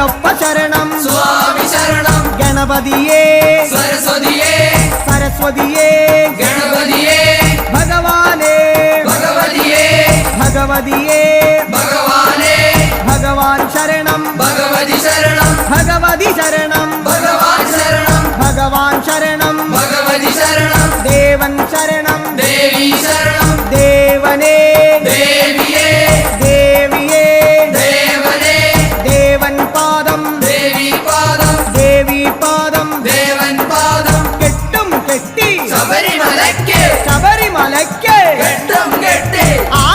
അയ്യപ്പ ശരണം സ്വാമി ശരണം ഗണപതിയേ സരസ്വതിയേ സരസ്വതിയേ ഗണപതിയേ ഭഗവാനേ ഭഗവതിയേ ഭഗവതിയേ ഭഗവാനേ ഭഗവാൻ ശരണം ഭഗവതി ശരണം ഭഗവതി ശരണം ഭഗവാൻ ശരണം ഭഗവാൻ ശരണം ഭഗവതി ശരണം ദേവൻ ശരണം ദേവി ശരണം ദേവനേ ദേവിയേ ദേവിയേ ദേവനേ ദേവൻ പാദം ദേവി പാദം ദേവി പാദം ദേവൻ പാദം കെട്ടും കെട്ടി ശബരിമലയ്ക്ക് ശബരിമലയ്ക്ക് കെട്ടും കെട്ടി ആ